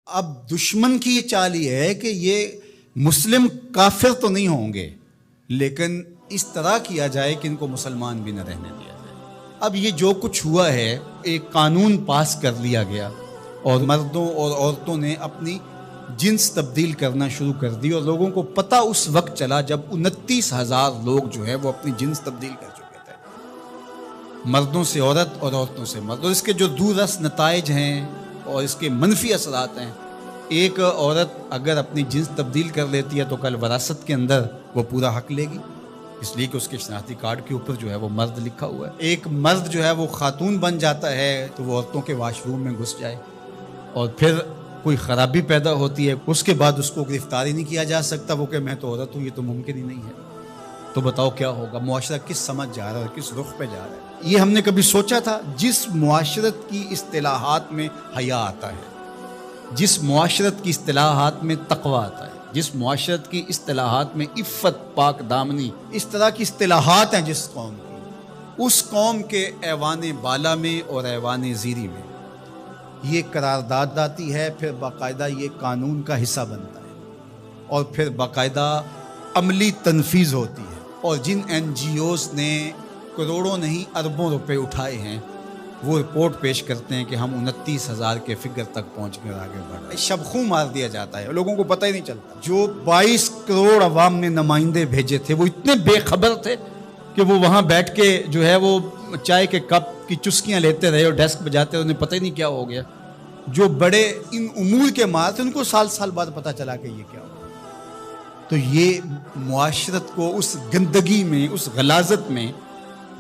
اب دشمن کی یہ چال یہ ہے کہ یہ مسلم کافر تو نہیں ہوں گے، لیکن اس طرح کیا جائے کہ ان کو مسلمان بھی نہ رہنے دیا جائے۔ اب یہ جو کچھ ہوا ہے، ایک قانون پاس کر لیا گیا اور مردوں اور عورتوں نے اپنی جنس تبدیل کرنا شروع کر دی، اور لوگوں کو پتہ اس وقت چلا جب 29,000 لوگ جو ہے وہ اپنی جنس تبدیل کر چکے تھے، مردوں سے عورت اور عورتوں سے مرد۔ اور اس کے جو دور رس نتائج ہیں اور اس کے منفی اثرات ہیں، ایک عورت اگر اپنی جنس تبدیل کر لیتی ہے تو کل وراثت کے اندر وہ پورا حق لے گی، اس لیے کہ اس کے شناختی کارڈ کے اوپر جو ہے وہ مرد لکھا ہوا ہے۔ ایک مرد جو ہے وہ خاتون بن جاتا ہے تو وہ عورتوں کے واش روم میں گھس جائے اور پھر کوئی خرابی پیدا ہوتی ہے، اس کے بعد اس کو گرفتار ہی نہیں کیا جا سکتا، وہ کہ میں تو عورت ہوں، یہ تو ممکن ہی نہیں ہے۔ تو بتاؤ کیا ہوگا؟ معاشرہ کس سمجھ جا رہا ہے اور کس رخ پہ جا رہا ہے؟ یہ ہم نے کبھی سوچا تھا؟ جس معاشرت کی اصطلاحات میں حیا آتا ہے، جس معاشرت کی اصطلاحات میں تقوی آتا ہے، جس معاشرت کی اصطلاحات میں عفت، پاک دامنی، اس طرح کی اصطلاحات ہیں جس قوم کی، اس قوم کے ایوان بالا میں اور ایوان زیری میں یہ قرارداد آتی ہے، پھر باقاعدہ یہ قانون کا حصہ بنتا ہے اور پھر باقاعدہ عملی تنفیذ ہوتی ہے۔ اور جن این جی اوز نے کروڑوں نہیں اربوں روپے اٹھائے ہیں، وہ رپورٹ پیش کرتے ہیں کہ ہم 29,000 کے فگر تک پہنچ کر آگے بڑھ رہے ہیں۔ شبخوں مار دیا جاتا ہے، لوگوں کو پتہ ہی نہیں چلتا۔ جو 22 کروڑ عوام نے نمائندے بھیجے تھے، وہ اتنے بے خبر تھے کہ وہ وہاں بیٹھ کے جو ہے وہ چائے کے کپ کی چسکیاں لیتے رہے اور ڈیسک بجاتے رہے، انہیں پتہ ہی نہیں کیا ہو گیا۔ جو بڑے ان امور کے مار تھے، ان کو سال سال بعد پتہ چلا کہ یہ کیا ہو۔ تو یہ معاشرت کو اس گندگی میں، اس غلاظت میں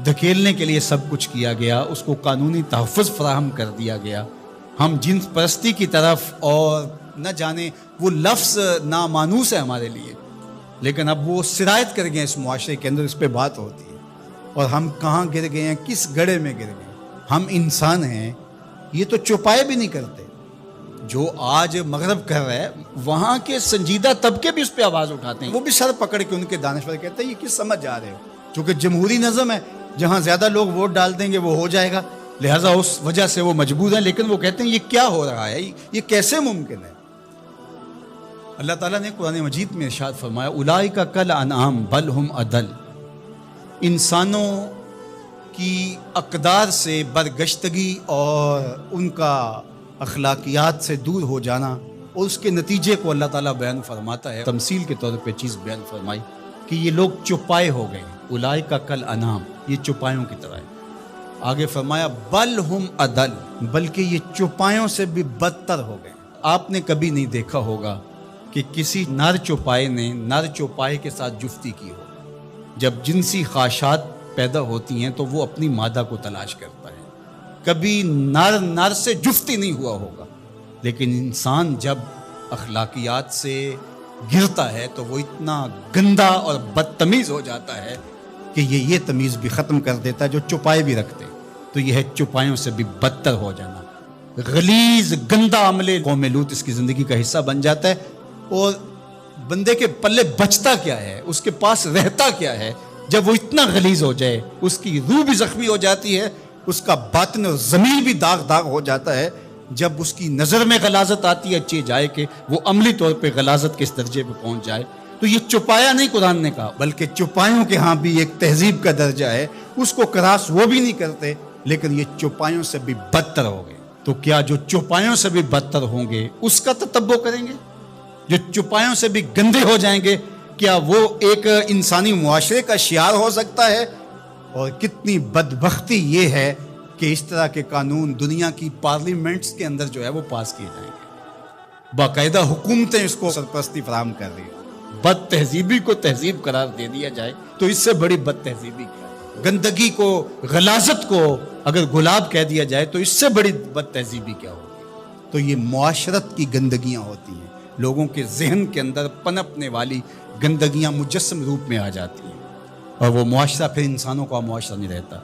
دھکیلنے کے لیے سب کچھ کیا گیا، اس کو قانونی تحفظ فراہم کر دیا گیا۔ ہم جنس پرستی کی طرف، اور نہ جانے وہ لفظ نامانوس ہے ہمارے لیے، لیکن اب وہ سرایت کر گئے اس معاشرے کے اندر، اس پہ بات ہوتی ہے۔ اور ہم کہاں گر گئے ہیں، کس گڑھے میں گر گئے ہیں؟ ہم انسان ہیں، یہ تو چوپائے بھی نہیں کرتے۔ جو آج مغرب کر رہا ہے، وہاں کے سنجیدہ طبقے بھی اس پہ آواز اٹھاتے ہیں، وہ بھی سر پکڑ کے ان کے دانشور کہتے ہیں یہ کس سمجھ جا رہے ہو؟ چونکہ جمہوری نظم ہے، جہاں زیادہ لوگ ووٹ ڈال دیں گے وہ ہو جائے گا، لہٰذا اس وجہ سے وہ مجبور ہیں۔ لیکن وہ کہتے ہیں یہ کیا ہو رہا ہے، یہ کیسے ممکن ہے؟ اللہ تعالیٰ نے قرآن مجید میں ارشاد فرمایا اولئک کالانعام بل ہم اضل۔ انسانوں کی اقدار سے برگشتگی اور ان کا اخلاقیات سے دور ہو جانا، اور اس کے نتیجے کو اللہ تعالیٰ بیان فرماتا ہے۔ تمثیل کے طور پہ چیز بیان فرمائی کہ یہ لوگ چوپائے ہو گئے، اولئک کالانعام، یہ چوپایوں کی طرح ہے۔ آگے فرمایا بل ہم اضل، بلکہ یہ چوپایوں سے بھی بدتر ہو گئے۔ آپ نے کبھی نہیں دیکھا ہوگا کہ کسی نر چوپائے نے نر چوپائے کے ساتھ جفتی کی ہو۔ جب جنسی خواہشات پیدا ہوتی ہیں تو وہ اپنی مادہ کو تلاش کرتا ہے۔ کبھی نر سے جفتی نہیں ہوا ہوگا، لیکن انسان جب اخلاقیات سے گرتا ہے تو وہ اتنا گندا اور بدتمیز ہو جاتا ہے کہ یہ تمیز بھی ختم کر دیتا ہے جو چوپائے بھی رکھتے۔ تو یہ ہے چوپایوں سے بھی بدتر ہو جانا، غلیظ گندا عمل قوم لوط اس کی زندگی کا حصہ بن جاتا ہے۔ اور بندے کے پلے بچتا کیا ہے، اس کے پاس رہتا کیا ہے جب وہ اتنا غلیظ ہو جائے؟ اس کی روح بھی زخمی ہو جاتی ہے، اس کا باطن اور ضمیر بھی داغ ہو جاتا ہے جب اس کی نظر میں غلاظت آتی ہے، اچھی جائے کہ وہ عملی طور پہ غلاظت کے اس درجے پہ پہنچ جائے۔ تو یہ چوپایا نہیں قرآن نے کہا، بلکہ چوپایوں کے ہاں بھی ایک تہذیب کا درجہ ہے، اس کو کراس وہ بھی نہیں کرتے، لیکن یہ چوپایوں سے بھی بدتر ہو گئے۔ تو کیا جو چوپایوں سے بھی بدتر ہوں گے اس کا تتبع کریں گے؟ جو چوپایوں سے بھی گندے ہو جائیں گے، کیا وہ ایک انسانی معاشرے کا شعار ہو سکتا ہے؟ اور کتنی بدبختی یہ ہے کہ اس طرح کے قانون دنیا کی پارلیمنٹس کے اندر جو ہے وہ پاس کیے جائیں گے، باقاعدہ حکومتیں اس کو سرپرستی فراہم کر رہی ہیں۔ بد تہذیبی کو تہذیب قرار دے دیا جائے تو اس سے بڑی بد تہذیبی کیا ہے؟ گندگی کو، غلاظت کو اگر گلاب کہہ دیا جائے تو اس سے بڑی بد تہذیبی کیا ہوگی؟ تو یہ معاشرت کی گندگیاں ہوتی ہیں، لوگوں کے ذہن کے اندر پنپنے والی گندگیاں مجسم روپ میں آ جاتی ہیں، اور وہ معاشرہ پھر انسانوں کا معاشرہ نہیں رہتا۔